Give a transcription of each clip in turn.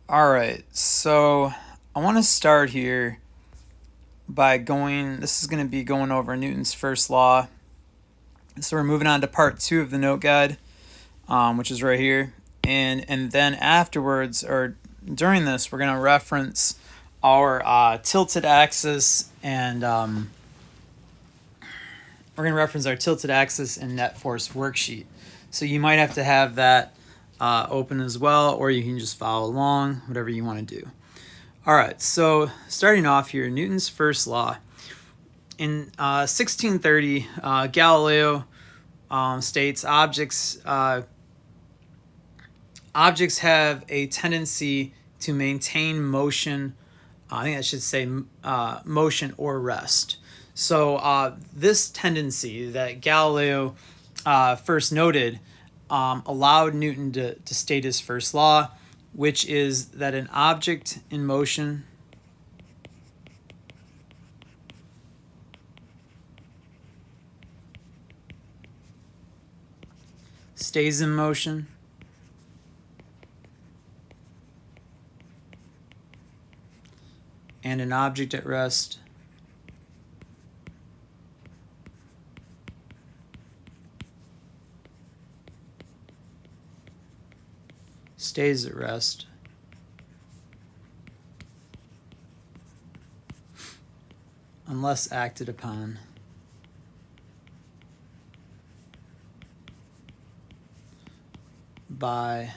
All right, so I want to start here by this is going to be going over Newton's first law. So we're moving on to part 2 of the note guide, which is right here. And then afterwards, or during this, we're going to reference our tilted axis and net force worksheet. So you might have to have that open as well, or you can just follow along, whatever you want to do. All right, so starting off here, Newton's first law. In 1630, Galileo states objects have a tendency to maintain motion. I think I should say motion or rest. So this tendency that Galileo first noted allowed Newton to state his first law, which is that an object in motion stays in motion and an object at rest stays at rest unless acted upon by,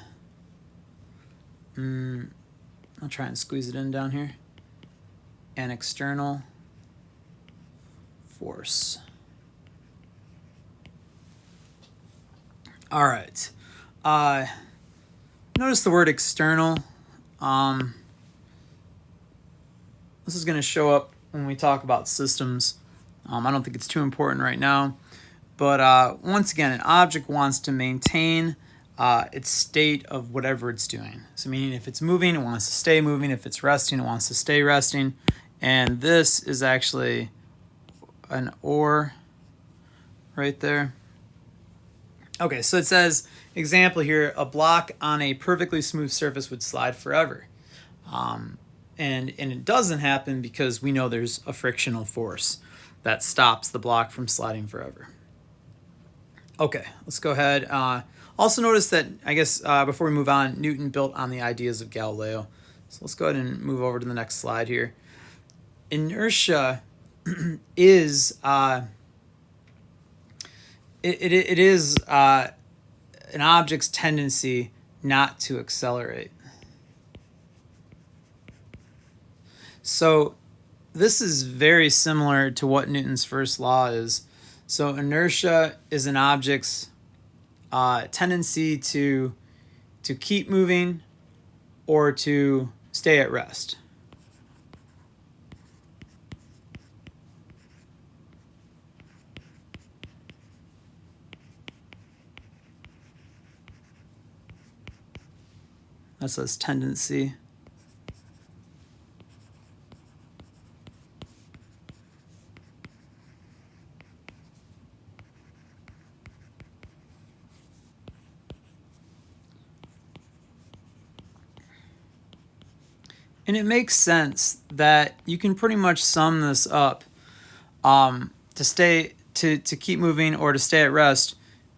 I'll try and squeeze it in down here, an external force. All right. Notice the word external. This is going to show up when we talk about systems. I don't think it's too important right now. But once again, an object wants to maintain its state of whatever it's doing. So meaning if it's moving, it wants to stay moving. If it's resting, it wants to stay resting. And this is actually an or right there. Okay, so it says, example here, a block on a perfectly smooth surface would slide forever. And it doesn't happen because we know there's a frictional force that stops the block from sliding forever. Okay, let's go ahead. Also notice that, I guess, before we move on, Newton built on the ideas of Galileo. So let's go ahead and move over to the next slide here. Inertia is it is an object's tendency not to accelerate. So this is very similar to what Newton's first law is. So inertia is an object's tendency to keep moving or to stay at rest. That says tendency. And it makes sense that you can pretty much sum this up to keep moving or to stay at rest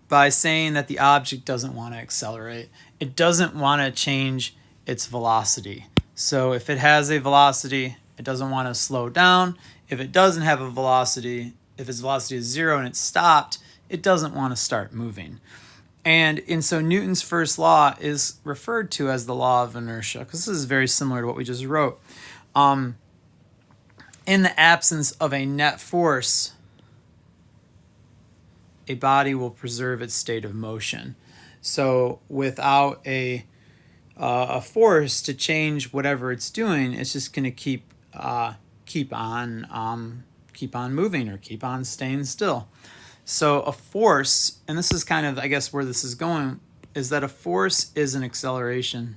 by saying that the object doesn't want to accelerate. It doesn't want to change its velocity. So if it has a velocity, it doesn't want to slow down. If it doesn't have a velocity, if its velocity is 0 and it's stopped, it doesn't want to start moving. And so Newton's first law is referred to as the law of inertia, because this is very similar to what we just wrote. In the absence of a net force, a body will preserve its state of motion. So without a force to change whatever it's doing, it's just going to keep on moving or keep on staying still. So a force, and this is kind of, I guess, where this is going, is that a force is an acceleration,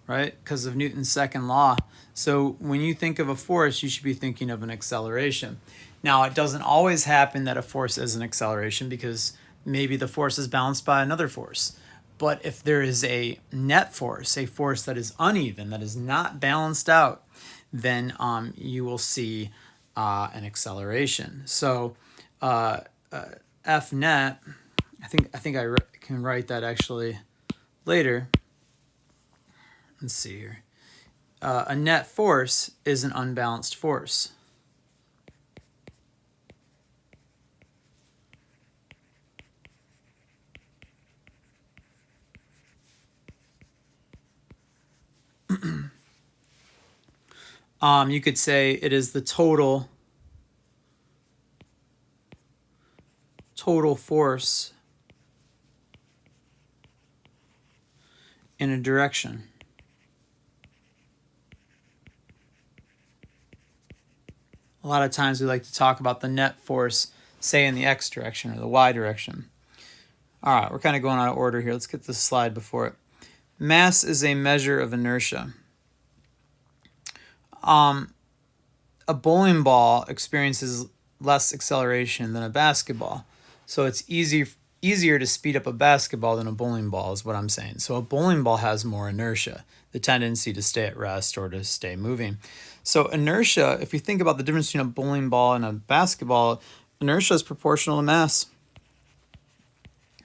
right? Because of Newton's second law. So when you think of a force, you should be thinking of an acceleration. Now, it doesn't always happen that a force is an acceleration because maybe the force is balanced by another force. But if there is a net force, a force that is uneven, that is not balanced out, then you will see an acceleration. So F net, I think I can write that actually later. Let's see here. A net force is an unbalanced force. You could say it is the total force in a direction. A lot of times we like to talk about the net force, say in the x direction or the y direction. All right, we're kind of going out of order here. Let's get this slide before it. Mass is a measure of inertia. A bowling ball experiences less acceleration than a basketball. So it's easier to speed up a basketball than a bowling ball is what I'm saying. So a bowling ball has more inertia, the tendency to stay at rest or to stay moving. So inertia, if you think about the difference between a bowling ball and a basketball, inertia is proportional to mass.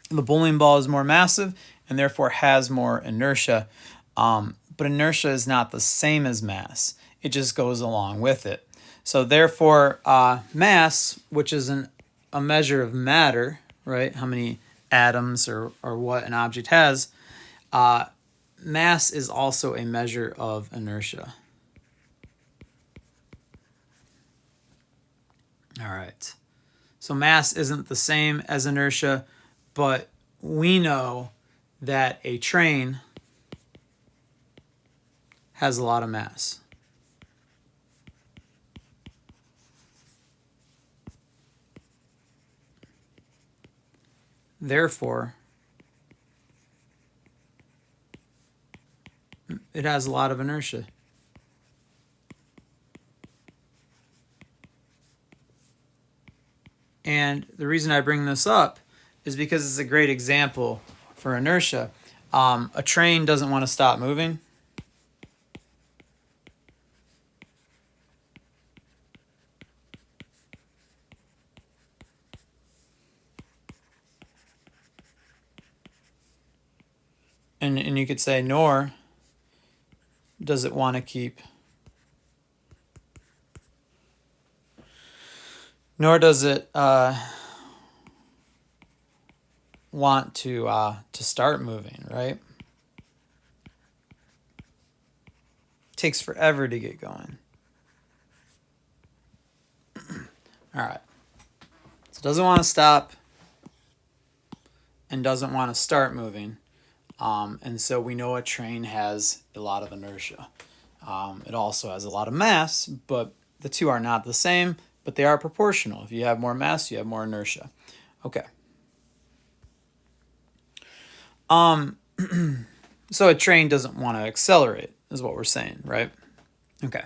The bowling ball is more massive and therefore has more inertia. But inertia is not the same as mass. It just goes along with it. So therefore, mass, which is a measure of matter, right? How many atoms or what an object has, mass is also a measure of inertia. All right. So mass isn't the same as inertia, but we know that a train has a lot of mass. Therefore, it has a lot of inertia. And the reason I bring this up is because it's a great example for inertia. A train doesn't want to stop moving. And you could say, nor does it want to keep, nor does it want to start moving, right? It takes forever to get going. All right. So it doesn't want to stop and doesn't want to start moving. And so we know a train has a lot of inertia. It also has a lot of mass, but the two are not the same, but they are proportional. If you have more mass, you have more inertia. Okay. So a train doesn't want to accelerate, is what we're saying, right? Okay.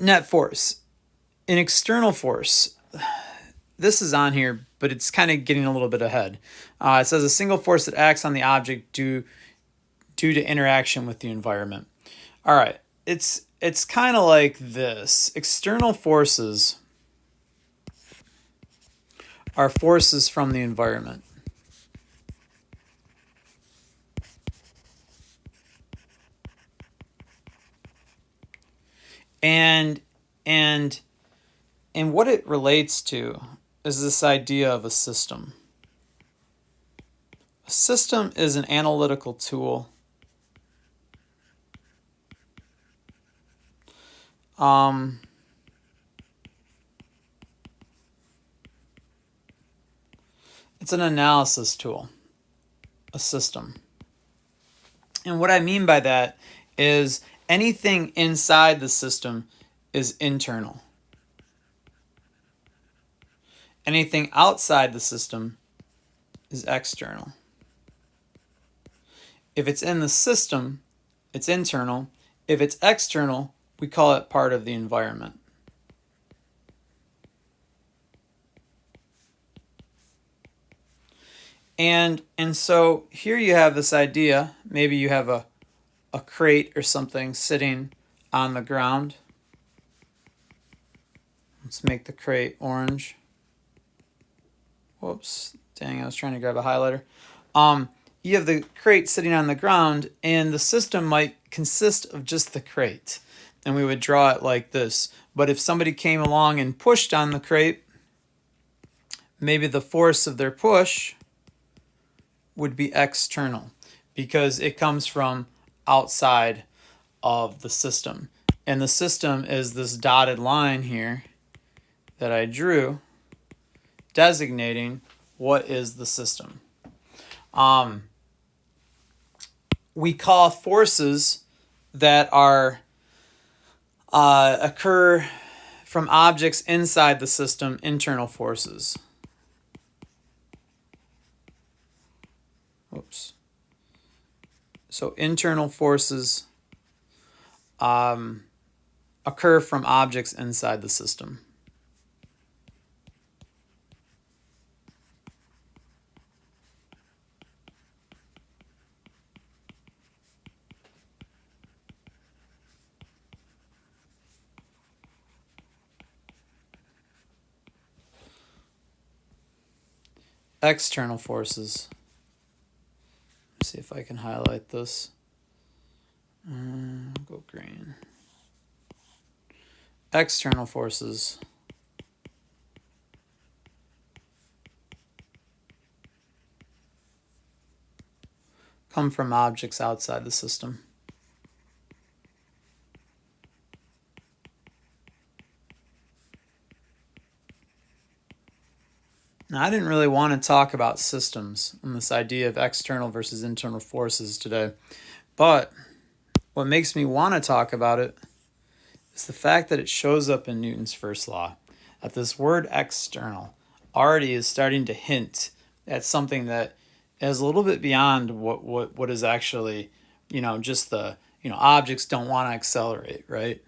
Net force. An external force. This is on here, but it's kind of getting a little bit ahead. It says a single force that acts on the object due to interaction with the environment. All right, it's kind of like this. External forces are forces from the environment. And what it relates to is this idea of a system. A system is an analytical tool. It's an analysis tool, a system. And what I mean by that is anything inside the system is internal. Anything outside the system is external. If it's in the system, it's internal. If it's external, we call it part of the environment. And so here you have this idea. Maybe you have a crate or something sitting on the ground. Let's make the crate orange. Whoops, dang, I was trying to grab a highlighter. You have the crate sitting on the ground, and the system might consist of just the crate. And we would draw it like this. But if somebody came along and pushed on the crate, maybe the force of their push would be external because it comes from outside of the system. And the system is this dotted line here that I drew, designating what is the system. We call forces that are occur from objects inside the system internal forces. Oops. So internal forces occur from objects inside the system. External forces. Let's see if I can highlight this. Go green. External forces come from objects outside the system. Now, I didn't really want to talk about systems and this idea of external versus internal forces today, but what makes me want to talk about it is the fact that it shows up in Newton's first law. That this word external already is starting to hint at something that is a little bit beyond what is actually, just the, objects don't want to accelerate, right?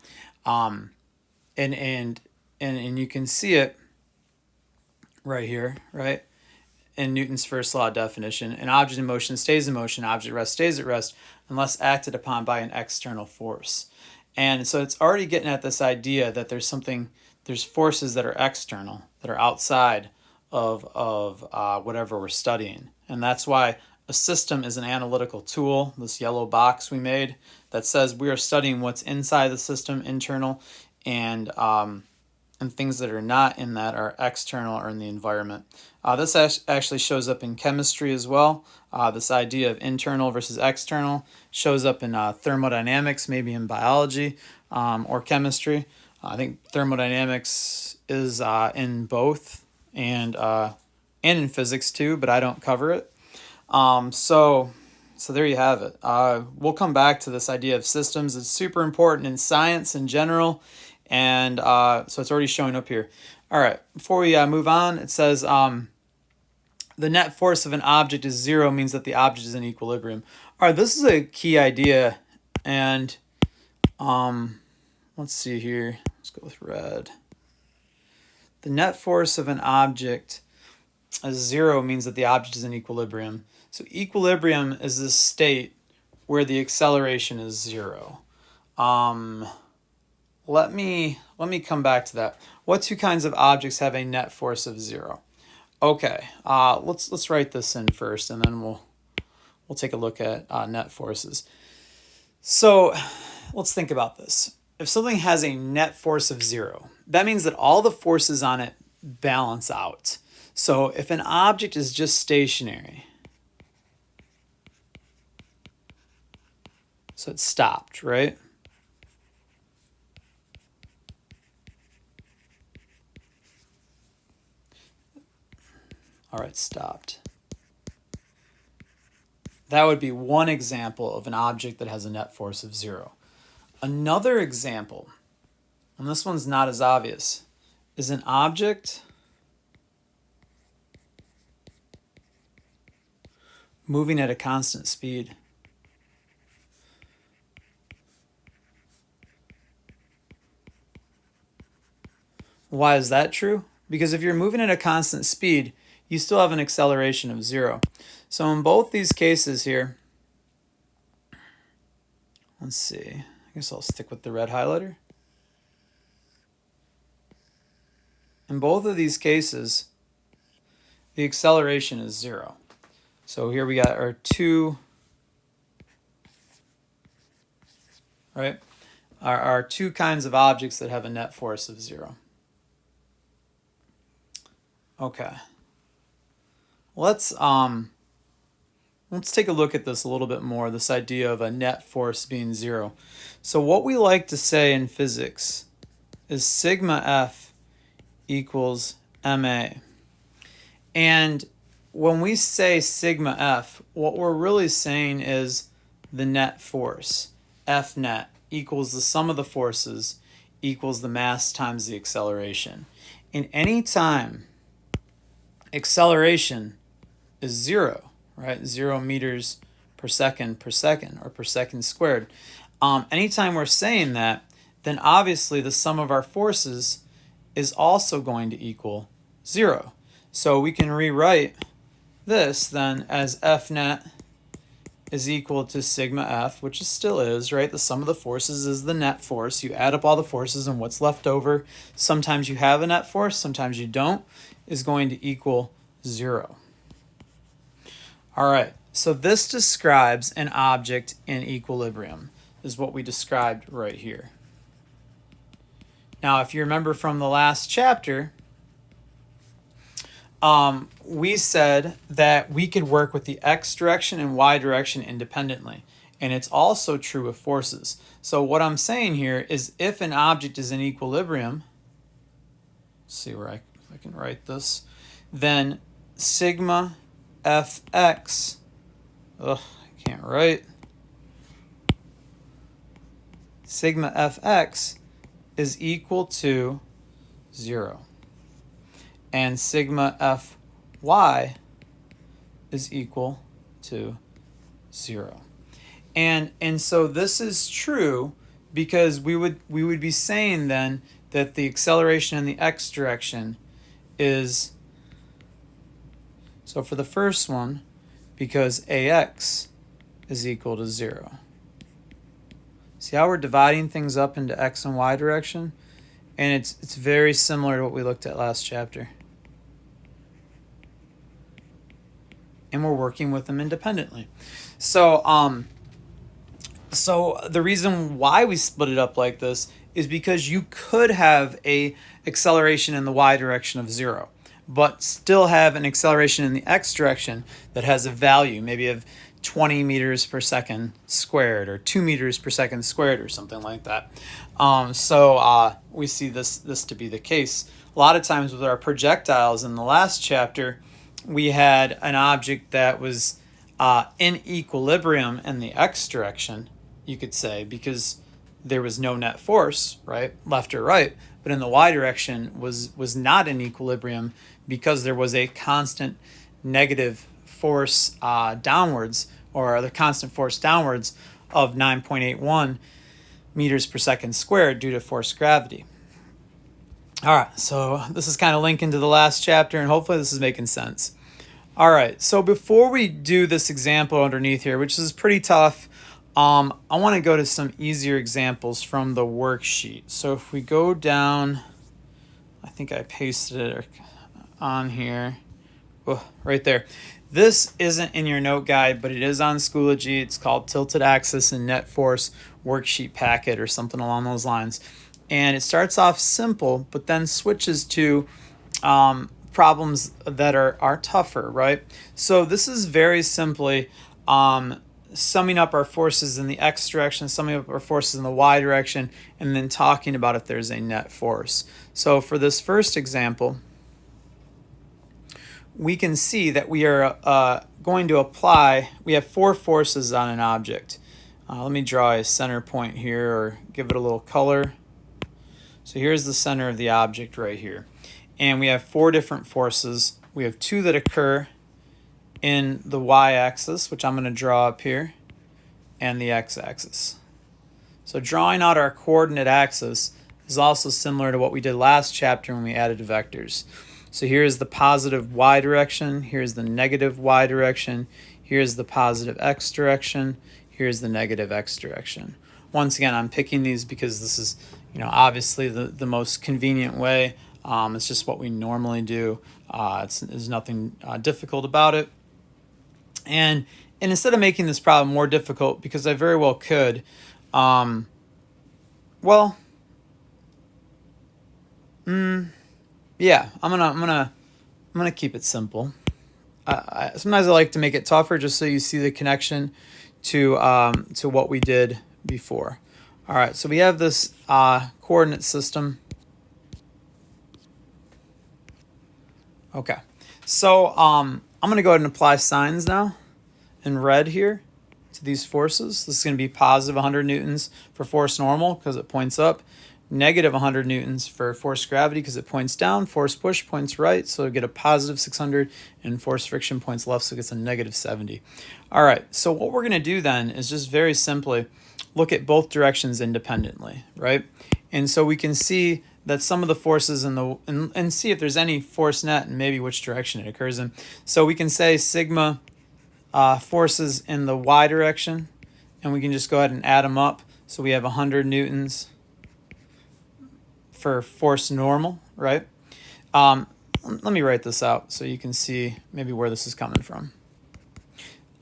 And you can see it right here, right? In Newton's first law definition, an object in motion stays in motion, object at rest stays at rest, unless acted upon by an external force. And so it's already getting at this idea that there's forces that are external, that are outside of whatever we're studying. And that's why a system is an analytical tool, this yellow box we made, that says we are studying what's inside the system, internal, and things that are not in that are external or in the environment. This actually shows up in chemistry as well. This idea of internal versus external shows up in thermodynamics, maybe in biology or chemistry. I think thermodynamics is in both and in physics too, but I don't cover it. So there you have it. We'll come back to this idea of systems. It's super important in science in general. And so it's already showing up here. All right, before we move on, it says the net force of an object is zero means that the object is in equilibrium. All right, this is a key idea. And let's see here. Let's go with red. The net force of an object is zero means that the object is in equilibrium. So equilibrium is this state where the acceleration is zero. Let me come back to that. What two kinds of objects have a net force of zero? Okay, let's write this in first, and then we'll take a look at net forces. So let's think about this. If something has a net force of zero, that means that all the forces on it balance out. So if an object is just stationary, so it's stopped, right? All right, stopped. That would be one example of an object that has a net force of zero. Another example, and this one's not as obvious, is an object moving at a constant speed. Why is that true? Because if you're moving at a constant speed, you still have an acceleration of 0. So in both these cases here, let's see, I guess I'll stick with the red highlighter. In both of these cases, the acceleration is 0. So here we got our two, right? Our two kinds of objects that have a net force of 0. Okay. Let's take a look at this a little bit more, this idea of a net force being 0. So what we like to say in physics is sigma F equals ma. And when we say sigma F, what we're really saying is the net force, F net, equals the sum of the forces equals the mass times the acceleration. And any time acceleration is 0, right? 0 meters per second or per second squared. Anytime we're saying that, then obviously the sum of our forces is also going to equal 0. So we can rewrite this then as F net is equal to sigma F, which it still is, right? The sum of the forces is the net force. You add up all the forces and what's left over, sometimes you have a net force, sometimes you don't, is going to equal 0. All right, so this describes an object in equilibrium, is what we described right here. Now, if you remember from the last chapter, we said that we could work with the x direction and y direction independently. And it's also true of forces. So what I'm saying here is if an object is in equilibrium, let's see where I can write this, then sigma Fx, I can't write, sigma Fx is equal to 0. And sigma Fy is equal to 0. And so this is true because we would be saying then that the acceleration in the x direction is, so for the first one, because ax is equal to 0. See how we're dividing things up into x and y direction? And it's very similar to what we looked at last chapter. And we're working with them independently. So the reason why we split it up like this is because you could have a acceleration in the y direction of 0, but still have an acceleration in the x direction that has a value, maybe of 20 meters per second squared or 2 meters per second squared or something like that. We see this to be the case. A lot of times with our projectiles in the last chapter, we had an object that was in equilibrium in the x direction, you could say, because there was no net force, right, left or right, but in the y direction was not in equilibrium because there was a constant negative force downwards, or the constant force downwards of 9.81 meters per second squared due to forced gravity. All right, so this is kind of linking to the last chapter, and hopefully this is making sense. All right, so before we do this example underneath here, which is pretty tough, I want to go to some easier examples from the worksheet. So if we go down, I think I pasted it on here, right there. This isn't in your note guide, but it is on Schoology. It's called Tilted Axis and Net Force Worksheet Packet or something along those lines. And it starts off simple, but then switches to problems that are tougher, right? So this is very simply summing up our forces in the x direction, summing up our forces in the y direction, and then talking about if there's a net force. So for this first example, we can see that we are going to apply, we have 4 forces on an object. Let me draw a center point here or give it a little color. So here's the center of the object right here. And we have 4 different forces. We have 2 that occur in the y-axis, which I'm going to draw up here, and the x-axis. So drawing out our coordinate axis is also similar to what we did last chapter when we added vectors. So here's the positive y direction, here's the negative y direction, here's the positive x direction, here's the negative x direction. Once again, I'm picking these because this is, obviously the most convenient way. It's just what we normally do. There's nothing difficult about it. And instead of making this problem more difficult, because I very well could, yeah, I'm gonna keep it simple. Sometimes I like to make it tougher just so you see the connection to what we did before. All right, so we have this coordinate system. Okay, so I'm going to go ahead and apply signs now in red here to these forces. This is going to be positive 100 newtons for force normal because it points up, negative 100 newtons for force gravity because it points down, force push points right, so we get a positive 600, and force friction points left, so it gets a negative 70. All right, so what we're going to do then is just very simply look at both directions independently, right? And so we can see that some of the forces and see if there's any force net and maybe which direction it occurs in. So we can say sigma forces in the y direction, and we can just go ahead and add them up. So we have 100 newtons for force normal, right? Let me write this out so you can see maybe where this is coming from.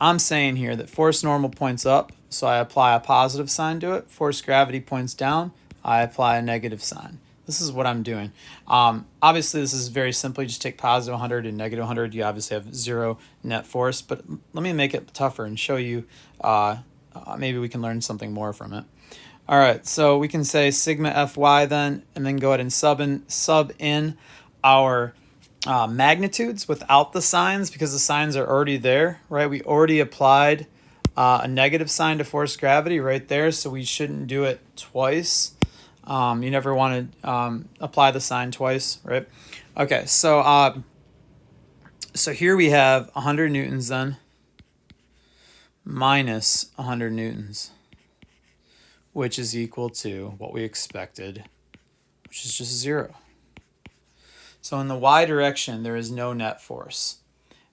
I'm saying here that force normal points up, so I apply a positive sign to it. Force gravity points down, I apply a negative sign. This is what I'm doing. Obviously, this is very simple. You just take positive 100 and negative 100. You obviously have zero net force, but let me make it tougher and show you maybe we can learn something more from it. All right, so we can say sigma Fy then, and then go ahead and sub in our magnitudes without the signs because the signs are already there, right? We already applied a negative sign to force gravity right there, so we shouldn't do it twice. You never want to apply the sign twice, right? Okay, so here we have 100 newtons then minus 100 newtons, which is equal to what we expected, which is just 0. So in the y direction, there is no net force.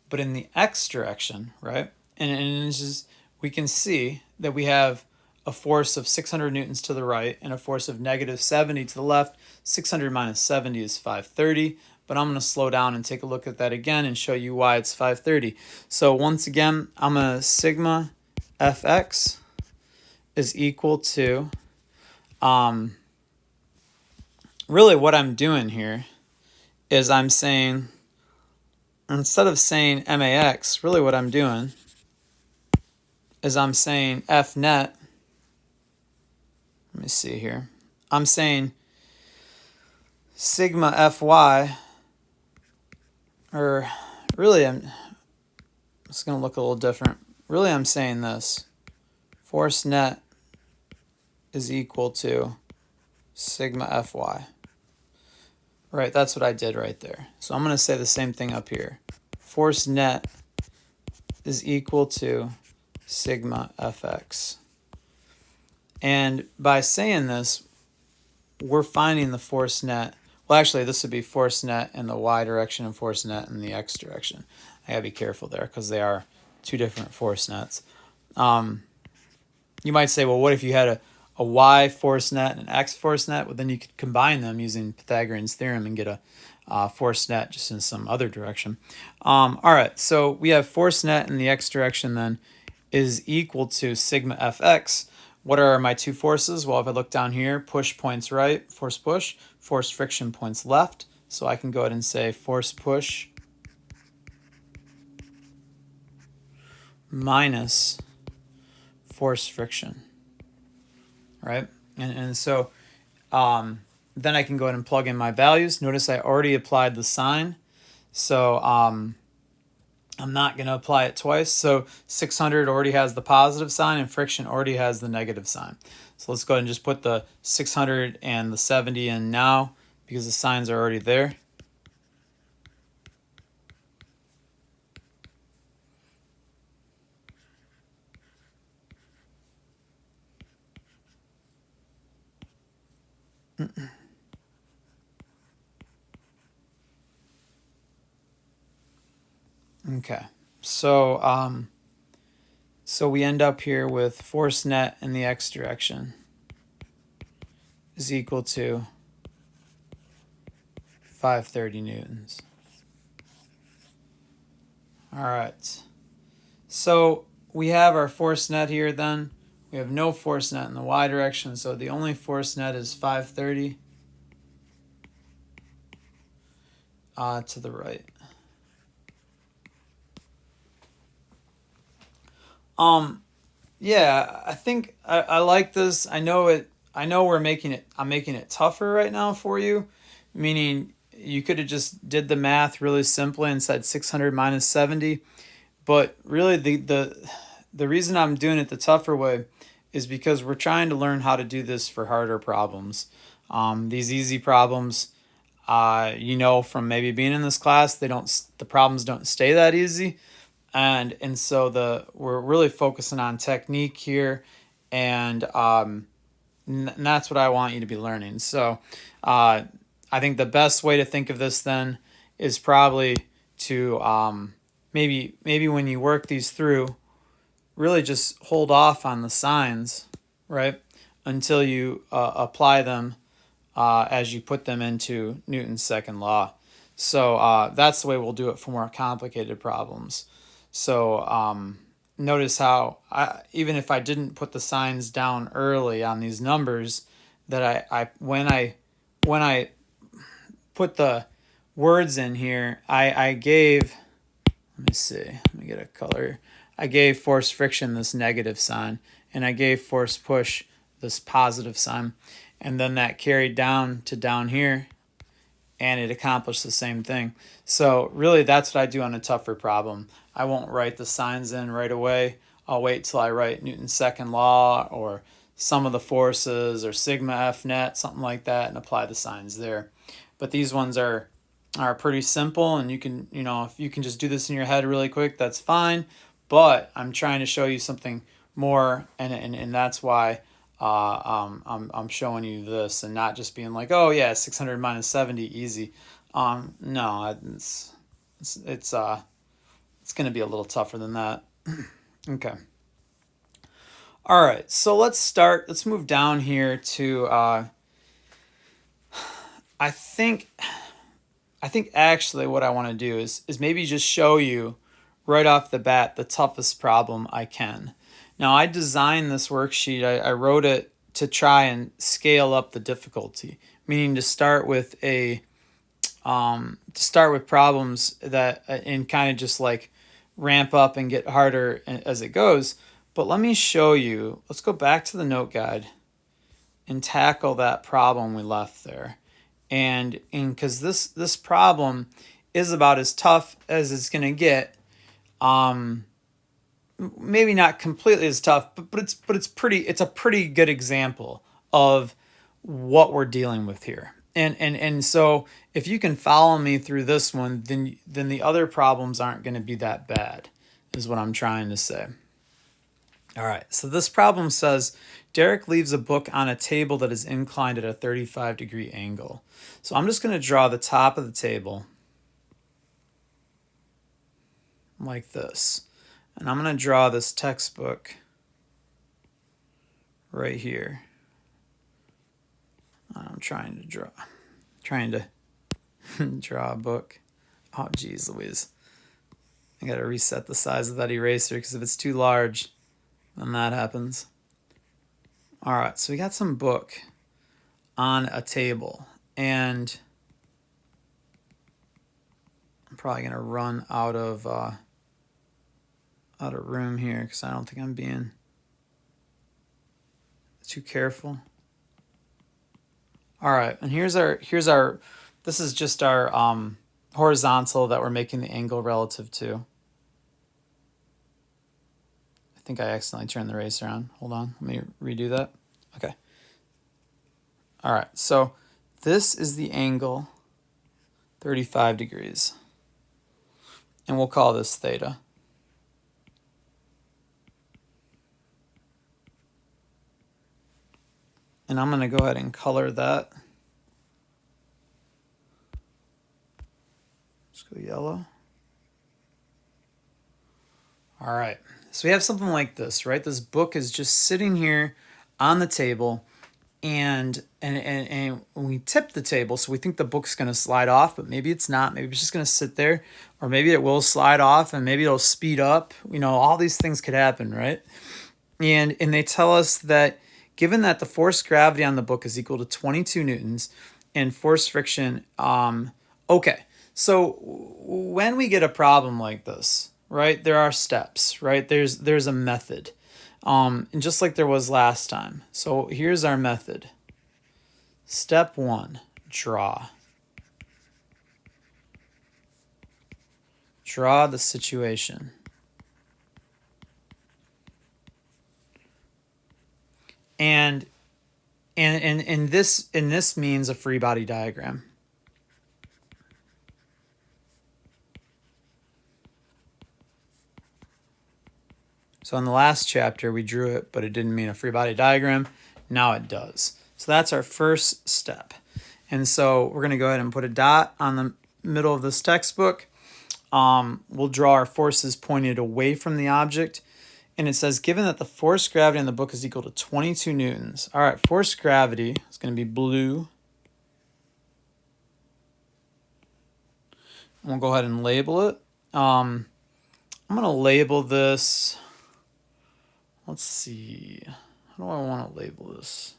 But in the x direction, right, and this is, we can see that we have a force of 600 newtons to the right and a force of negative 70 to the left. 600 minus 70 is 530. But I'm going to slow down and take a look at that again and show you why it's 530. So once again, I'm going to sigma Fx is equal to, really what I'm doing here is I'm saying, instead of saying max, really what I'm doing is I'm saying F net. Let me see here. I'm saying sigma Fy, or really it's going to look a little different. Really I'm saying this. Force net is equal to sigma Fy. Right, that's what I did right there. So I'm going to say the same thing up here. Force net is equal to sigma Fx. And by saying this, we're finding the force net. Well, actually, this would be force net in the y direction and force net in the x direction. I gotta be careful there because they are two different force nets. You might say, well, what if you had a y force net and an x force net? Well, then you could combine them using Pythagorean's theorem and get a force net just in some other direction. All right, so we have force net in the x direction then is equal to sigma Fx. What are my two forces? Well, if I look down here, push points right, force push, force friction points left. So I can go ahead and say force push minus force friction, right? And so then I can go ahead and plug in my values. Notice I already applied the sign. So I'm not going to apply it twice. So 600 already has the positive sign and friction already has the negative sign. So let's go ahead and just put the 600 and the 70 in now because the signs are already there. Okay, so so we end up here with force net in the x direction is equal to 530 newtons. All right, so we have our force net here then. We have no force net in the y direction, so the only force net is 530 to the right. Yeah, I think I like this. I know it. I know we're making it. I'm making it tougher right now for you, meaning you could have just did the math really simply and said 600 minus 70. But really, the reason I'm doing it the tougher way is because we're trying to learn how to do this for harder problems. These easy problems, you know, from maybe being in this class, the problems don't stay that easy, and so we're really focusing on technique here, and and that's what I want you to be learning. So, I think the best way to think of this then is probably to maybe when you work these through, really just hold off on the signs, right, until you apply them as you put them into Newton's second law. So that's the way we'll do it for more complicated problems. So notice how even if I didn't put the signs down early on these numbers, that when I put the words in here, I gave, let me see, let me get a color. I gave force friction this negative sign, and I gave force push this positive sign, and then that carried down to down here, and it accomplished the same thing. So really, that's what I do on a tougher problem. I won't write the signs in right away. I'll wait till I write Newton's second law or sum of the forces or sigma F net, something like that, and apply the signs there. But these ones are pretty simple, and you can, you know, if you can just do this in your head really quick, that's fine. But I'm trying to show you something more, and that's why I'm showing you this and not just being like, oh yeah, 600 minus 70, easy. No, it's going to be a little tougher than that. Okay. All right, so let's move down here to I think actually what I want to do is maybe just show you right off the bat the toughest problem I can. Now, I designed this worksheet, I wrote it to try and scale up the difficulty, meaning to start with problems that and kind of just like ramp up and get harder as it goes. But let me show you. Let's go back to the note guide and tackle that problem we left there. And because this problem is about as tough as it's going to get, maybe not completely as tough, but it's a pretty good example of what we're dealing with here. And so if you can follow me through this one, then the other problems aren't going to be that bad, is what I'm trying to say. All right, so this problem says Derek leaves a book on a table that is inclined at a 35-degree angle. So I'm just going to draw the top of the table like this. And I'm going to draw this textbook right here. I'm trying to draw a book. Oh, geez Louise. I got to reset the size of that eraser because if it's too large, then that happens. All right, so we got some book on a table, and I'm probably going to run out of room here because I don't think I'm being too careful. All right, and here's our this is just our horizontal that we're making the angle relative to. I think I accidentally turned the eraser on. Hold on, let me redo that. Okay. All right, so this is the angle, 35 degrees. And we'll call this theta. And I'm going to go ahead and color that. Let's go yellow. All right. So we have something like this, right? This book is just sitting here on the table, and we tip the table, so we think the book's going to slide off, but maybe it's not. Maybe it's just going to sit there, or maybe it will slide off, and maybe it'll speed up. All these things could happen, right? And they tell us that given that the force gravity on the book is equal to 22 newtons and force friction, okay. So when we get a problem like this, right, there are steps, right? There's a method. And just like there was last time. So here's our method. Step 1, draw. Draw the situation. And this means a free body diagram. So in the last chapter, we drew it, but it didn't mean a free body diagram. Now it does. So that's our first step. And so we're going to go ahead and put a dot on the middle of this textbook. We'll draw our forces pointed away from the object. And it says, given that the force gravity in the book is equal to 22 newtons. All right, force gravity is going to be blue. We'll go ahead and label it. I'm going to label this. Let's see. How do I want to label this?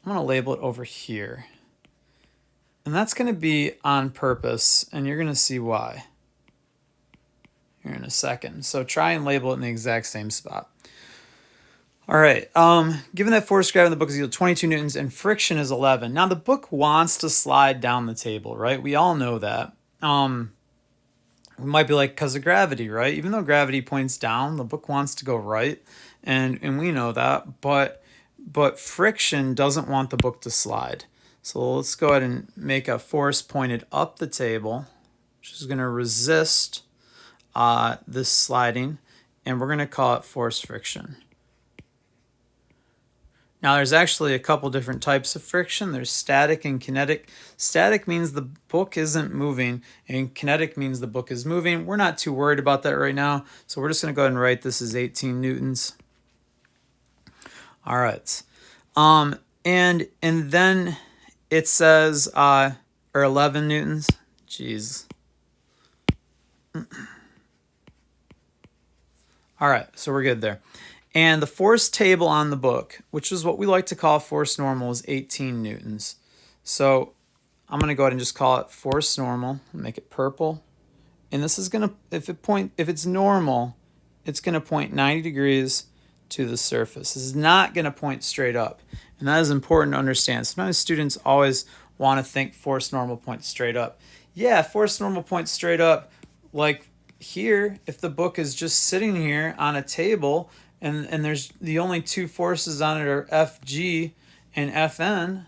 I'm going to label it over here. And that's going to be on purpose, and you're going to see why here in a second. So try and label it in the exact same spot. All right. Given that force gravity in the book is equal to 22 newtons and friction is 11. Now the book wants to slide down the table, right? We all know that. We might be like, because of gravity, right? Even though gravity points down, the book wants to go right, and we know that. But friction doesn't want the book to slide. So let's go ahead and make a force pointed up the table, which is going to resist this sliding, and we're going to call it force friction. Now, there's actually a couple different types of friction. There's static and kinetic. Static means the book isn't moving, and kinetic means the book is moving. We're not too worried about that right now, so we're just going to go ahead and write this as 18 newtons. All right. And then it says, or 11 newtons. Jeez. All right, so we're good there. And the force table on the book, which is what we like to call force normal, is 18 newtons. So I'm going to go ahead and just call it force normal, make it purple. And this is going to, if it's normal, it's going to point 90 degrees to the surface. This is not going to point straight up. And that is important to understand. Sometimes students always want to think force normal points straight up. Yeah, force normal points straight up. Like here, if the book is just sitting here on a table, and there's the only two forces on it are Fg and Fn,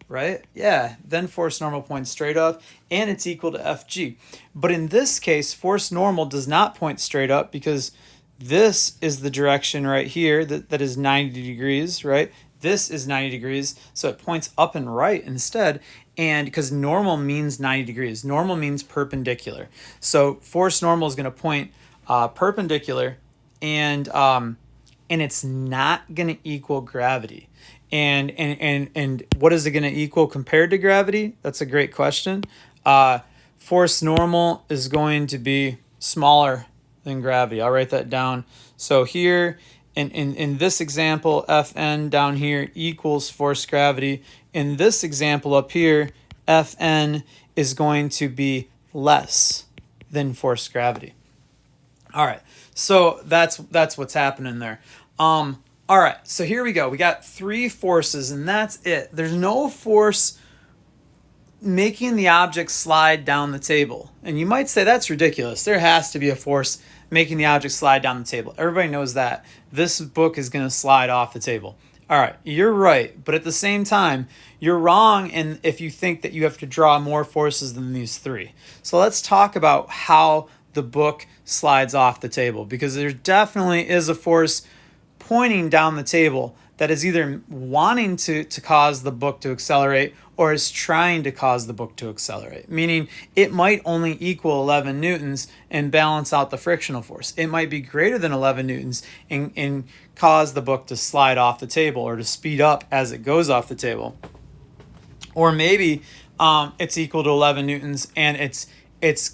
right? Yeah, then force normal points straight up, and it's equal to Fg. But in this case, force normal does not point straight up because this is the direction right here that is 90 degrees, right? This is 90 degrees, so it points up and right instead. And because normal means 90 degrees, normal means perpendicular. So force normal is going to point perpendicular, and it's not going to equal gravity. And what is it going to equal compared to gravity? That's a great question. Force normal is going to be smaller than gravity. I'll write that down. So here, in this example, Fn down here equals force gravity. In this example up here, Fn is going to be less than force gravity. All right, so that's what's happening there. All right, so here we go. We got three forces, and that's it. There's no force making the object slide down the table. And you might say that's ridiculous. There has to be a force making the object slide down the table. Everybody knows that. This book is going to slide off the table. All right, you're right, but at the same time, you're wrong if you think that you have to draw more forces than these three. So let's talk about how the book slides off the table, because there definitely is a force pointing down the table that is either wanting to cause the book to accelerate or is trying to cause the book to accelerate, meaning it might only equal 11 newtons and balance out the frictional force. It might be greater than 11 newtons and cause the book to slide off the table or to speed up as it goes off the table. Or maybe it's equal to 11 newtons and it's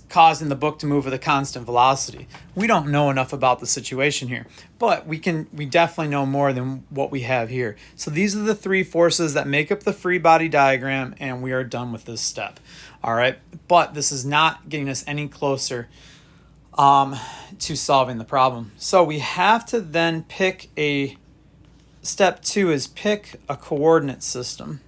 causing the book to move with a constant velocity. We don't know enough about the situation here, but we definitely know more than what we have here. So these are the three forces that make up the free body diagram, and we are done with this step. All right, but this is not getting us any closer to solving the problem. So we have to then pick step 2 is pick a coordinate system.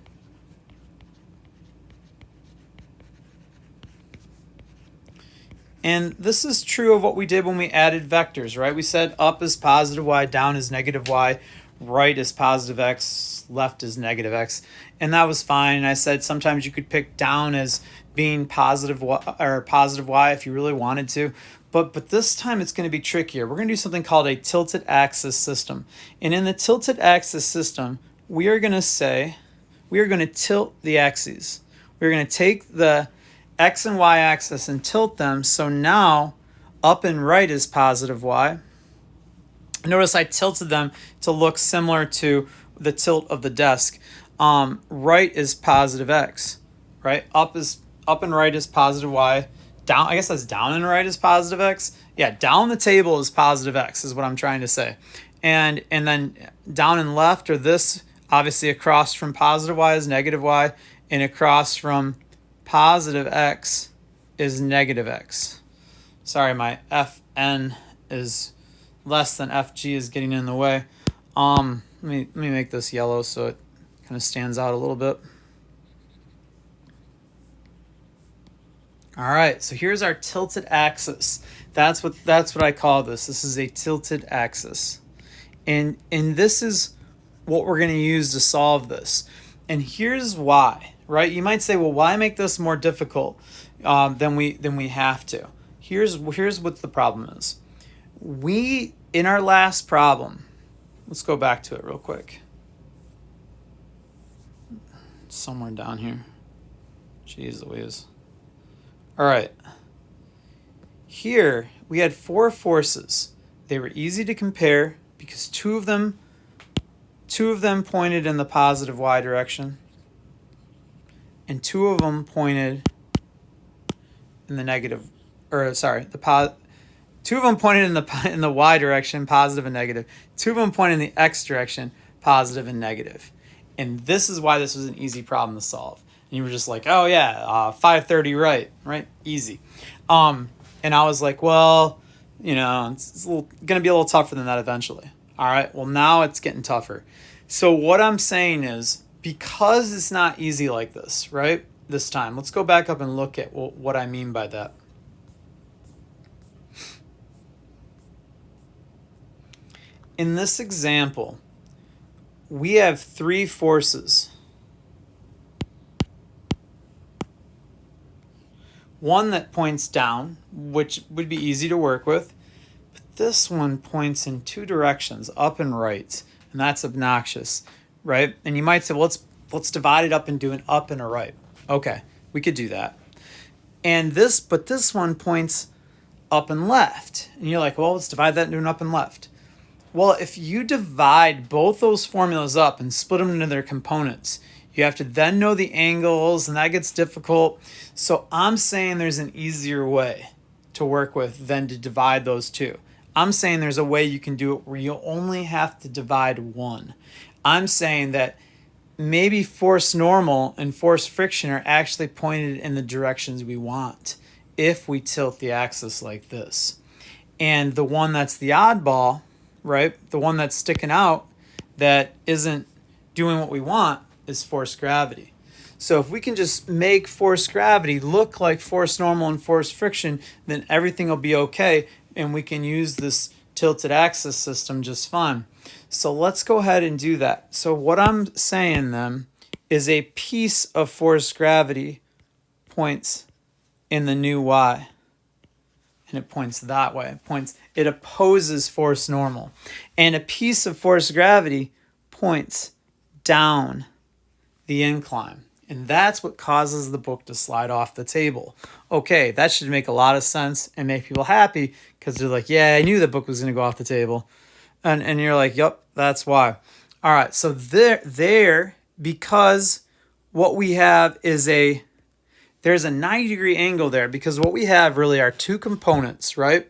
And this is true of what we did when we added vectors, right? We said up is positive y, down is negative y, right is positive x, left is negative x. And that was fine. And I said sometimes you could pick down as being positive y, or positive y if you really wanted to. But this time it's going to be trickier. We're going to do something called a tilted axis system. And in the tilted axis system, we are going to tilt the axes. We're going to take the x and y axis and tilt them. So now up and right is positive y. Notice I tilted them to look similar to the tilt of the desk. Right is positive x, right? Up and right is positive y. Down, I guess that's down and right is positive x. Yeah, down the table is positive x is what I'm trying to say. And then down and left, or this, obviously across from positive y is negative y, and across from positive x is negative x. Sorry, my Fn is less than Fg is getting in the way. Let me make this yellow so it kind of stands out a little bit. All right, so here's our tilted axis. That's what I call this. This is a tilted axis. And this is what we're going to use to solve this. And here's why. Right? You might say, well, why make this more difficult than we have to? Here's what the problem is. We, in our last problem, let's go back to it real quick. It's somewhere down here. Jeez Louise. All right. Here, we had 4 forces. They were easy to compare because two of them pointed in the positive y direction, and 2 of them pointed in the negative, or sorry, 2 of them pointed in the y direction, positive and negative. 2 of them pointed in the x direction, positive and negative. And this is why this was an easy problem to solve. And you were just like, oh yeah, 530 right, easy. And I was like, well, it's gonna be a little tougher than that eventually. All right, well now it's getting tougher. So what I'm saying is, because it's not easy like this, right? This time, let's go back up and look at what I mean by that. In this example, we have 3 forces. One that points down, which would be easy to work with, but this one points in 2 directions, up and right, and that's obnoxious, right? And you might say, well, let's divide it up and do an up and a right. Okay, we could do that. But this one points up and left, and you're like, well, let's divide that into an up and left. Well, if you divide both those formulas up and split them into their components, you have to then know the angles, and that gets difficult. So I'm saying there's an easier way to work with than to divide those two. I'm saying there's a way you can do it where you only have to divide one. I'm saying that maybe force normal and force friction are actually pointed in the directions we want if we tilt the axis like this. And the one that's the oddball, right, the one that's sticking out that isn't doing what we want, is force gravity. So if we can just make force gravity look like force normal and force friction, then everything will be okay, and we can use this tilted axis system just fine. So let's go ahead and do that. So what I'm saying then is a piece of force gravity points in the new y, and it points that way. It opposes force normal, and a piece of force gravity points down the incline. And that's what causes the book to slide off the table. Okay, that should make a lot of sense and make people happy because they're like, yeah, I knew the book was going to go off the table. And you're like, yep, that's why. All right, so there, because what we have is there's a 90-degree angle there because what we have really are two components, right?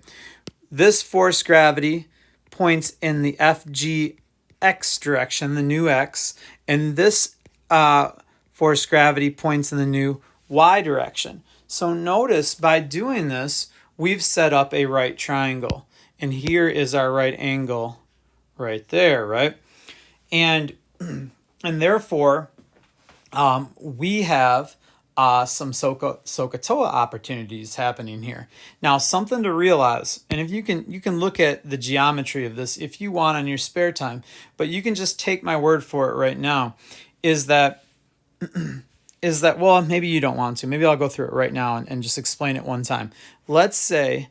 This force gravity points in the FGX direction, the new X, and this force gravity points in the new Y direction. So notice by doing this, we've set up a right triangle. And here is our right angle right there, right? And therefore, we have some SOHCAHTOA opportunities happening here. Now, something to realize, and if you can look at the geometry of this if you want on your spare time, but you can just take my word for it right now, is that well, maybe you don't want to. Maybe I'll go through it right now and just explain it one time. Let's say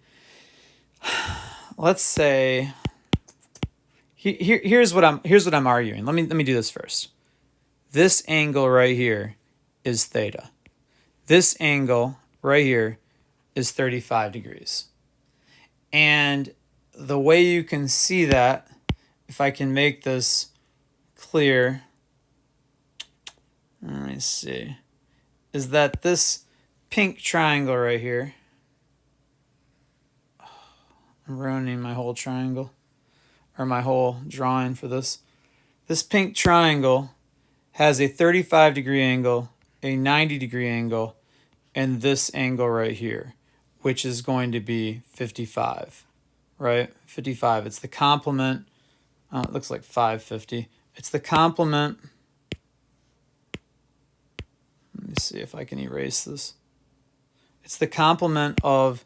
here's what I'm arguing. Let me do this first. This angle right here is theta. This angle right here is 35 degrees. And the way you can see that, if I can make this clear, let me see, is that this pink triangle right here, I'm ruining my whole triangle, or my whole drawing for this. This pink triangle has a 35-degree angle, a 90-degree angle, and this angle right here, which is going to be 55, right? 55. It's the complement. It looks like 550. It's the complement. Let me see if I can erase this. It's the complement of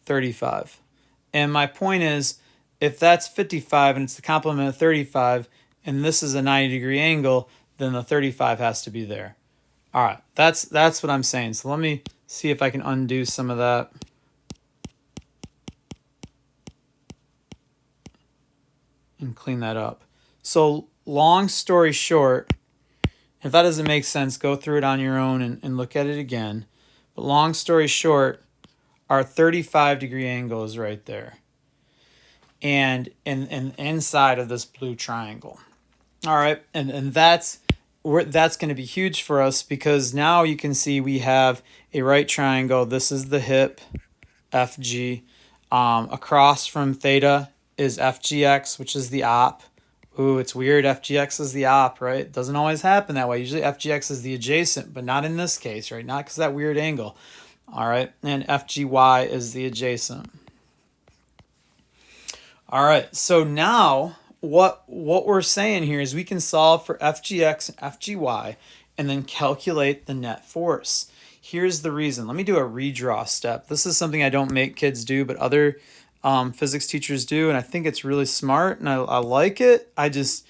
35. And my point is, if that's 55 and it's the complement of 35, and this is a 90-degree angle, then the 35 has to be there. All right, that's what I'm saying. So let me see if I can undo some of that. And clean that up. So long story short, if that doesn't make sense, go through it on your own and look at it again. But long story short, our 35-degree angle is right there. And inside of this blue triangle. All right, and that's going to be huge for us because now you can see we have a right triangle. This is the hip, FG. Across from theta is FGX, which is the op. Ooh, it's weird. FGX is the op, right? It doesn't always happen that way. Usually FGX is the adjacent, but not in this case, right? Not because of that weird angle. All right, and FGY is the adjacent. All right, so now what we're saying here is we can solve for FGX and FGY and then calculate the net force. Here's the reason. Let me do a redraw step. This is something I don't make kids do, but other physics teachers do, and I think it's really smart, and I like it. I just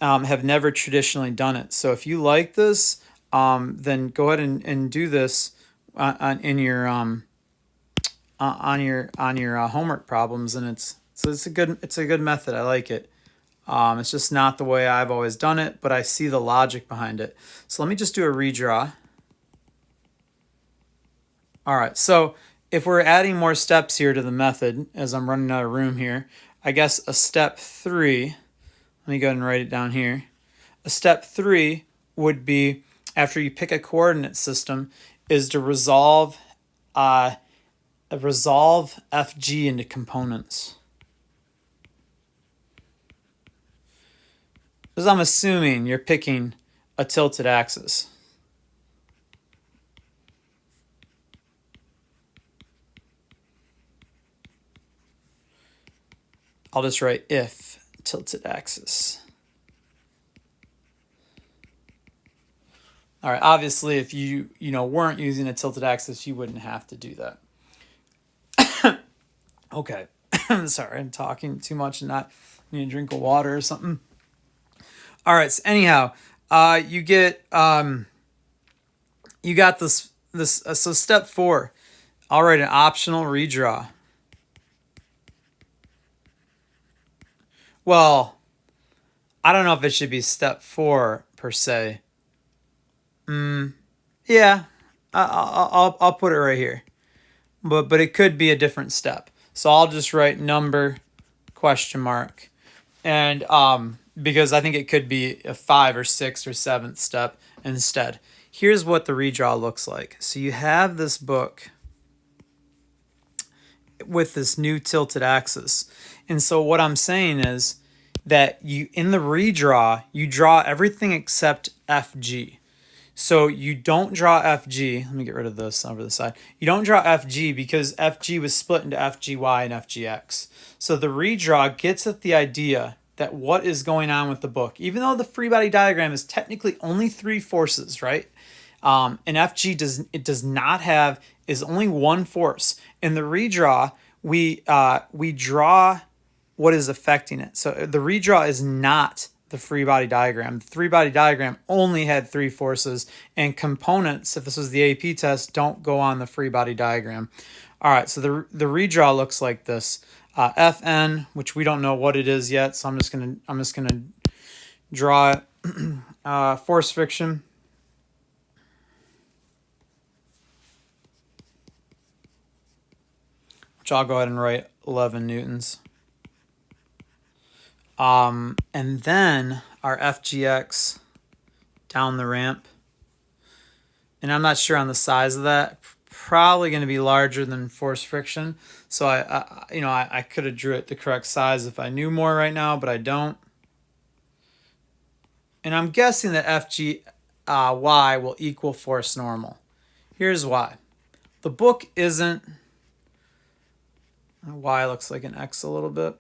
have never traditionally done it. So if you like this, then go ahead and do this on your homework problems, and it's a good method. I like it. It's just not the way I've always done it, but I see the logic behind it. So let me just do a redraw. All right, so if we're adding more steps here to the method, as I'm running out of room here, I guess a step 3, let me go ahead and write it down here. A step 3 would be, after you pick a coordinate system, is to resolve FG into components. Because I'm assuming you're picking a tilted axis. I'll just write if tilted axis. All right, obviously if you weren't using a tilted axis, you wouldn't have to do that. Okay. Sorry, I'm talking too much and not need a drink of water or something. All right, so anyhow, you got this so step 4, I'll write an optional redraw. Well, I don't know if it should be step 4 per se. Yeah, I'll put it right here. But it could be a different step. So I'll just write number question mark. And because I think it could be a 5 or 6 or 7th step instead. Here's what the redraw looks like. So you have this book with this new tilted axis. And so what I'm saying is that you in the redraw, you draw everything except FG. So you don't draw FG. Let me get rid of this over the side. You don't draw FG because FG was split into FGY and FGX. So the redraw gets at the idea that what is going on with the book, even though the free body diagram is technically only 3 forces, right? And FG does not have, is only 1 force. In the redraw, we draw what is affecting it. So the redraw is not the free body diagram. The free body diagram only had 3 forces, and components, if this was the AP test, don't go on the free body diagram. All right, so the redraw looks like this. Fn, which we don't know what it is yet, so I'm just gonna draw it. Force friction. Which I'll go ahead and write 11 newtons. And then our FGX down the ramp. And I'm not sure on the size of that. Probably going to be larger than force friction. So I could have drew it the correct size if I knew more right now, but I don't. And I'm guessing that FGY will equal force normal. Here's why. The book isn't... Y looks like an X a little bit.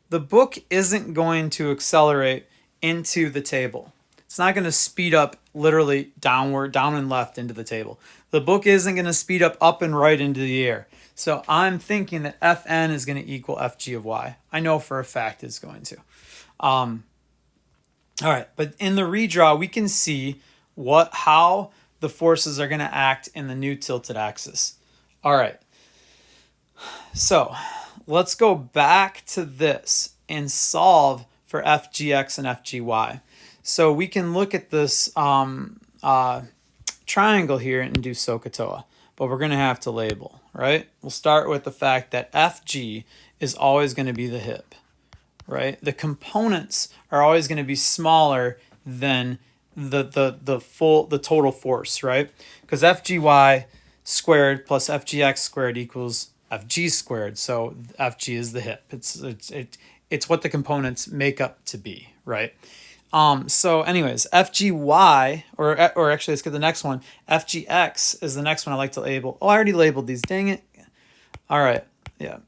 The book isn't going to accelerate into the table. It's not going to speed up literally downward, down and left into the table. The book isn't going to speed up and right into the air. So I'm thinking that Fn is going to equal Fg of y. I know for a fact it's going to. All right, but in the redraw, we can see how the forces are going to act in the new tilted axis. All right, so let's go back to this and solve for FGX and FGY. So we can look at this triangle here and do SOHCAHTOA, but we're going to have to label, right? We'll start with the fact that FG is always going to be the hip, right? The components are always going to be smaller than the total force, right? Because FGY squared plus FGX squared equals FG squared. So FG is the hip. It's what the components make up to be, right? So anyways, FGY, or actually let's get the next one. FGX is the next one I like to label. Oh, I already labeled these, dang it. All right, yeah.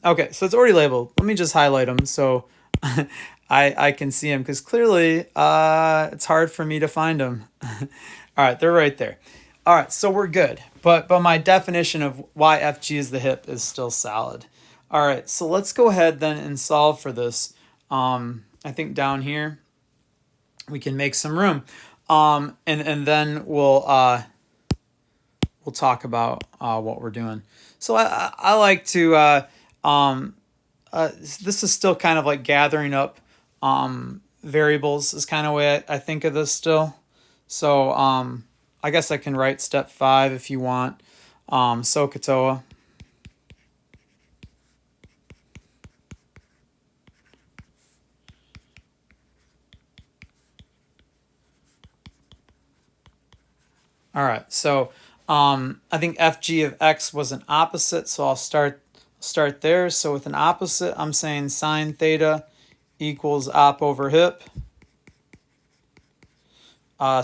Okay, so it's already labeled. Let me just highlight them so I can see them, because clearly it's hard for me to find them. All right, they're right there. All right, so we're good. But my definition of why FG is the hip is still solid. All right, so let's go ahead then and solve for this. I think down here we can make some room. And then we'll talk about what we're doing. So I like to this is still kind of like gathering up variables is kind of way I think of this still. So I guess I can write step 5 if you want. SOHCAHTOA. All right, so I think FG of X was an opposite, so I'll start there. So with an opposite, I'm saying sine theta equals op over hip.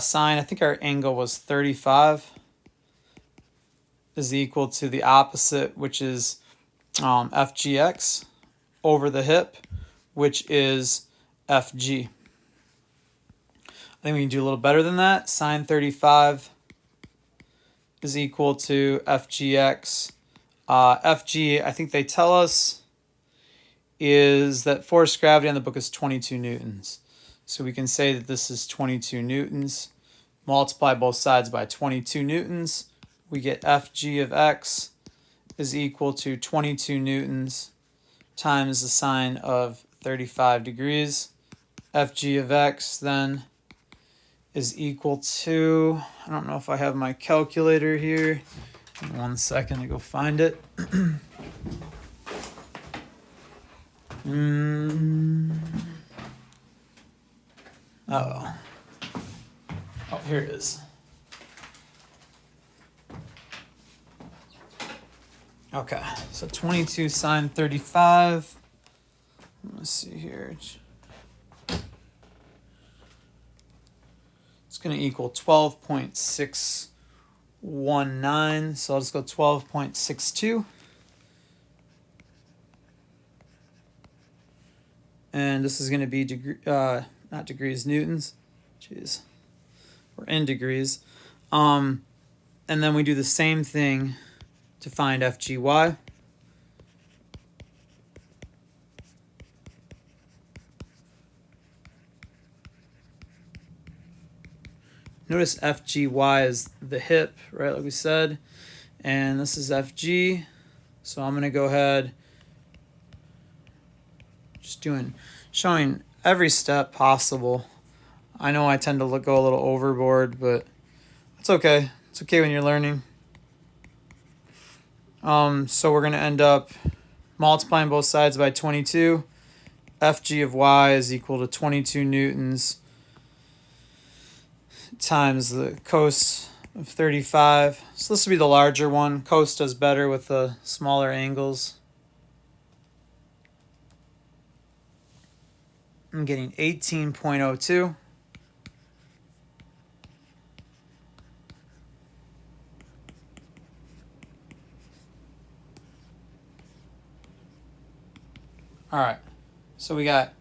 Sine, I think our angle was 35, is equal to the opposite, which is FGX over the hip, which is FG. I think we can do a little better than that. Sine 35 is equal to FGX. FG, I think they tell us, is that force gravity on the book is 22 newtons. So we can say that this is 22 newtons. Multiply both sides by 22 newtons. We get Fg of X is equal to 22 newtons times the sine of 35 degrees. Fg of X then is equal to, I don't know if I have my calculator here. Give me 1 second to go find it. Oh, here it is. Okay, so 22 sine 35. Let's see here. It's going to equal 12.619. So I'll just go 12.62. And this is going to be not degrees, newtons. Jeez, we're in degrees. And then we do the same thing to find FGY. Notice FGY is the hip, right, like we said. And this is FG. So I'm going to go ahead, just showing every step possible. I know I tend to go a little overboard, but it's okay. It's okay when you're learning. So we're going to end up multiplying both sides by 22. Fg of y is equal to 22 newtons times the cos of 35. So this will be the larger one. Cos does better with the smaller angles. I'm getting 18.02. All right, so we got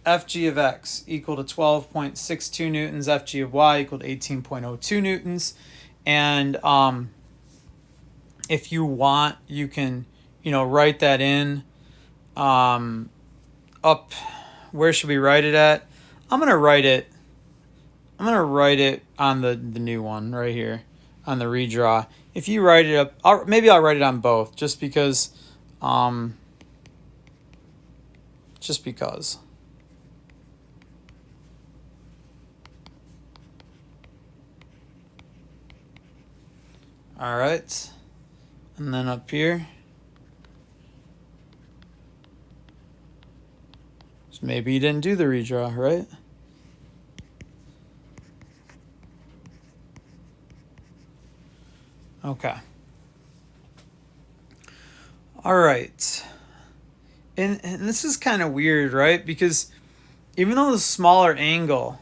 Fg of x equal to 12.62 newtons, Fg of y equal to 18.02 newtons. And if you want, you can, write that in up. Where should we write it at? I'm gonna write it on the new one right here on the redraw. If you write it up, maybe I'll write it on both, just because. All right, and then up here. So maybe you didn't do the redraw, right? Okay. All right. And this is kind of weird, right? Because even though the smaller angle,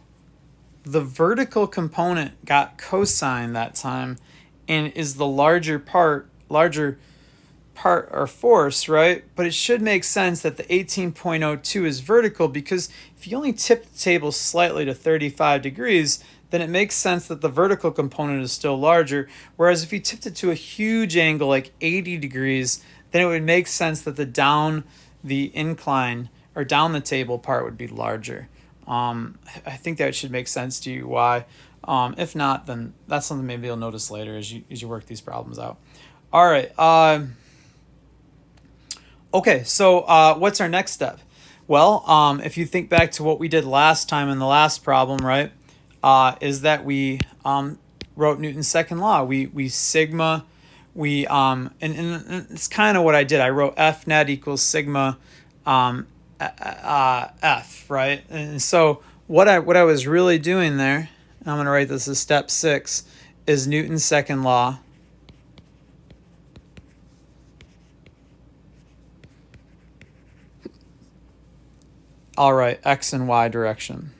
the vertical component got cosine that time and is the larger part or force, right? But it should make sense that the 18.02 is vertical, because if you only tip the table slightly to 35 degrees, then it makes sense that the vertical component is still larger. Whereas if you tipped it to a huge angle, like 80 degrees, then it would make sense that the incline or down the table part would be larger. I think that should make sense to you. Why? If not, then that's something maybe you'll notice later as you work these problems out. All right. Okay, so what's our next step? Well, if you think back to what we did last time in the last problem, right, is that we wrote Newton's second law. We sigma, and it's kind of what I did. I wrote F net equals sigma F, right? And so what I was really doing there, and I'm going to write this as step 6, is Newton's second law. All right, X and Y direction.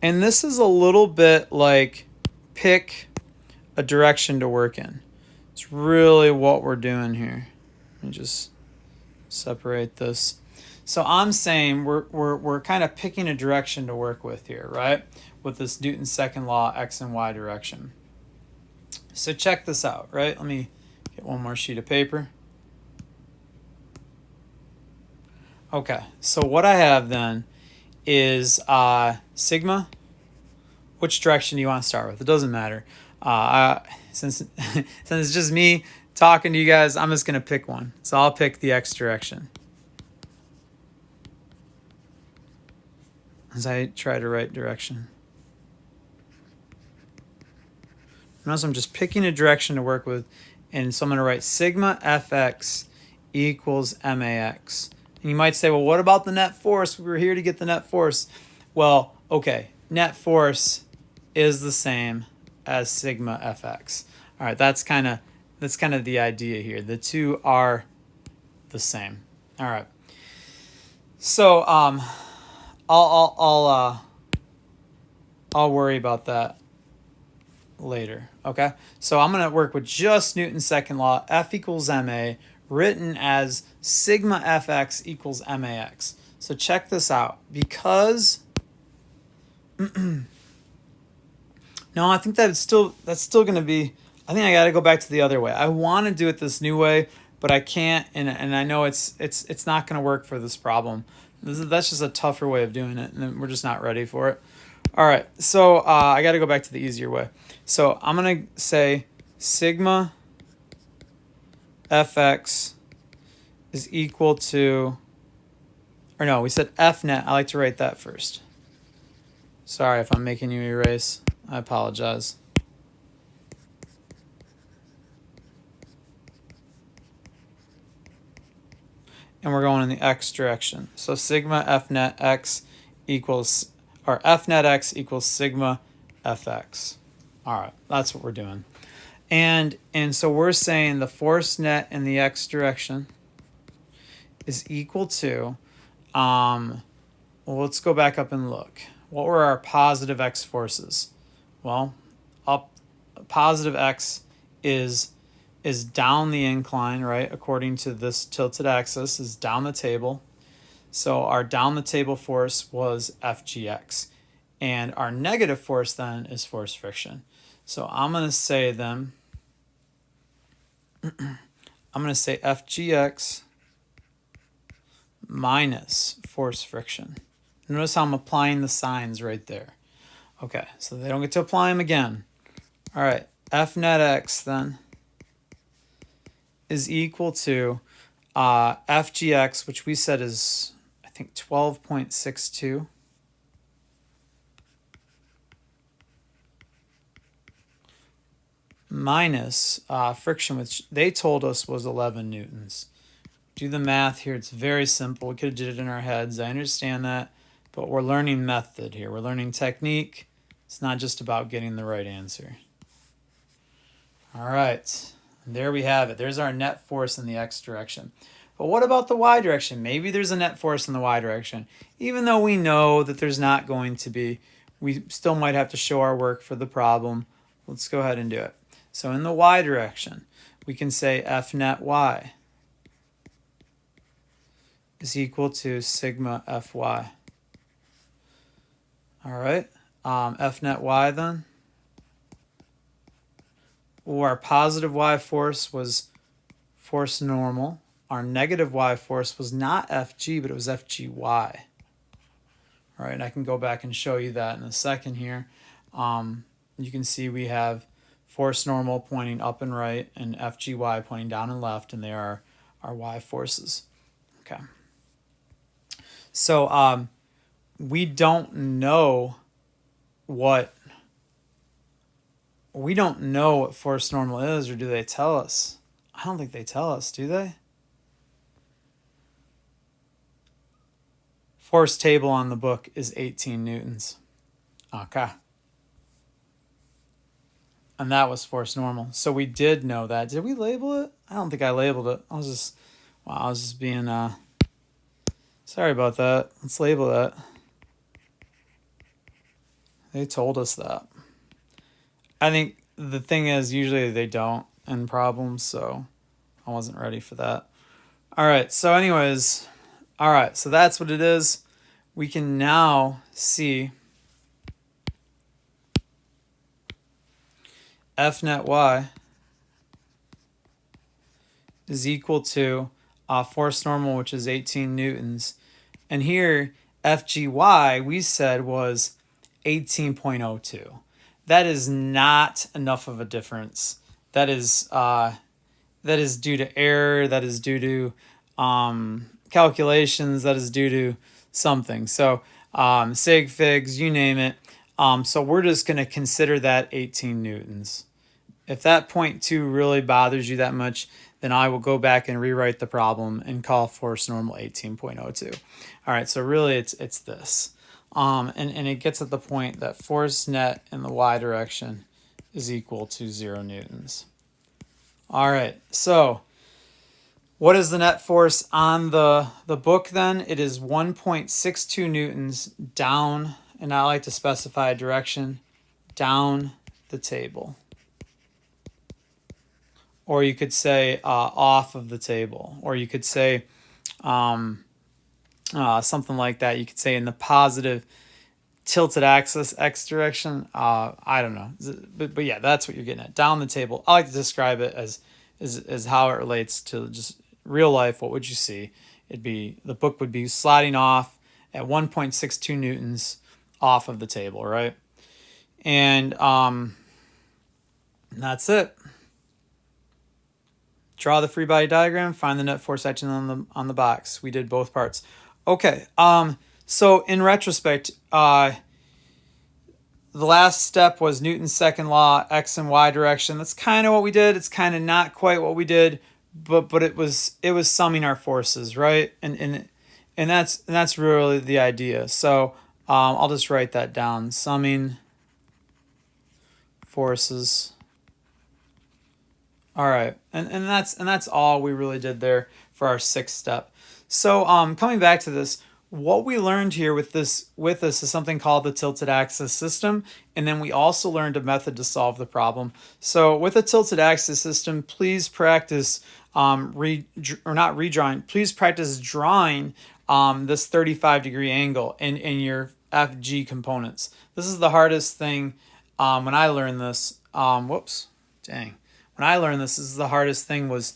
And this is a little bit like pick a direction to work in. It's really what we're doing here. Let me just separate this. So I'm saying we're kind of picking a direction to work with here, right? With this Newton's second law, X and Y direction. So check this out, right? Let me get one more sheet of paper. Okay, so what I have then is sigma. Which direction do you want to start with? It doesn't matter. Since it's just me talking to you guys, I'm just going to pick one. So I'll pick the X direction. as I try to write direction. Notice I'm just picking a direction to work with, and so I'm going to write sigma fx equals max. And you might say, well, what about the net force? We were here to get the net force. Well, okay, net force is the same as sigma fx. All right, that's kind of the idea here. The two are the same. All right. So I'll worry about that later. Okay. So I'm gonna work with just Newton's second law, F equals ma, written as sigma fx equals max. So check this out. Because no, I think that's still gonna be. I think I got to go back to the other way. I want to do it this new way, but I can't, and I know it's not going to work for this problem. That's just a tougher way of doing it, and we're just not ready for it. All right, so I got to go back to the easier way. So I'm going to say sigma fx is equal to, or no, we said f net. I like to write that first. Sorry if I'm making you erase. I apologize. And we're going in the x direction. So sigma f net x equals, or f net x equals sigma fx. All right, that's what we're doing. And so we're saying the force net in the x direction is equal to, well, let's go back up and look. What were our positive x forces? Well, up, positive x is down the incline, right? According to this tilted axis, is down the table. So our down the table force was FGX. And our negative force then is force friction. So I'm going to say then, I'm going to say FGX minus force friction. Notice how I'm applying the signs right there. Okay, so they don't get to apply them again. All right, F net x then is equal to FGX, which we said is, I think, 12.62. Minus friction, which they told us was 11 newtons. Do the math here. It's very simple. We could have did it in our heads. I understand that. But we're learning method here. We're learning technique. It's not just about getting the right answer. All right. And there we have it. There's our net force in the x direction. But what about the y direction? Maybe there's a net force in the y direction. Even though we know that there's not going to be, we still might have to show our work for the problem. Let's go ahead and do it. So in the y direction, we can say F net y is equal to sigma Fy. All right. F net y then. Well, our positive y force was force normal. Our negative y force was not Fg, but it was Fgy. All right, and I can go back and show you that in a second here. You can see we have force normal pointing up and right and Fgy pointing down and left, and they are our y forces. Okay. So we don't know what force normal is, or do they tell us? I don't think they tell us, do they? Force table on the book is 18 newtons. Okay. And that was force normal. So we did know that. Did we label it? I don't think I labeled it. I was just being, sorry about that. Let's label that. They told us that. I think the thing is, usually they don't in problems, so I wasn't ready for that. All right, so anyways, all right, so that's what it is. We can now see F net y is equal to force normal, which is 18 newtons. And here, Fgy, we said, was 18.02. That is not enough of a difference. That is due to error. That is due to calculations. That is due to something. So sig figs, you name it. So we're just going to consider that 18 newtons. If that 0.2 really bothers you that much, then I will go back and rewrite the problem and call force normal 18.02. All right, so really it's this. And it gets at the point that force net in the y direction is equal to 0 newtons. All right, so what is the net force on the book then? It is 1.62 newtons down, and I like to specify a direction, down the table. Or you could say off of the table. Or you could say something like that. You could say in the positive tilted axis x direction. I don't know. But yeah, that's what you're getting at. Down the table. I like to describe it as how it relates to just real life. What would you see? The book would be sliding off at 1.62 newtons off of the table, right? And that's it. Draw the free body diagram, find the net force action on the box. We did both parts. Okay, so in retrospect, the last step was Newton's second law, x and y direction. That's kind of what we did. It's kind of not quite what we did, but it was summing our forces, right? And that's really the idea. So I'll just write that down. Summing forces. All right, and that's all we really did there for our sixth step. So coming back to this, what we learned here with this is something called the tilted axis system, and then we also learned a method to solve the problem. So with a tilted axis system, please practice please practice drawing this 35-degree angle in your FG components. This is the hardest thing when I learned this. When I learned this is the hardest thing was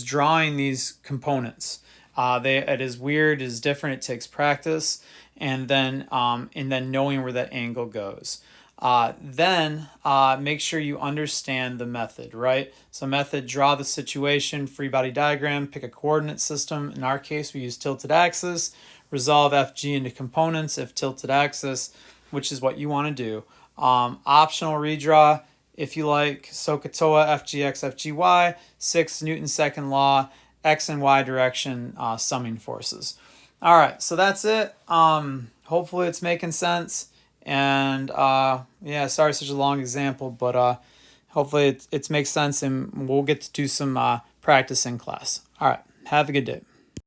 drawing these components. It is weird, it is different, it takes practice, and then knowing where that angle goes. Then make sure you understand the method, right? So method, draw the situation, free body diagram, pick a coordinate system. In our case, we use tilted axis, resolve FG into components if tilted axis, which is what you want to do. Optional redraw, if you like, SOHCAHTOA, FGX, FGY, 6 Newton's second law, x and y direction summing forces. All right, so that's it. Hopefully it's making sense. And yeah, sorry such a long example, but hopefully it makes sense, and we'll get to do some practice in class. All right, have a good day.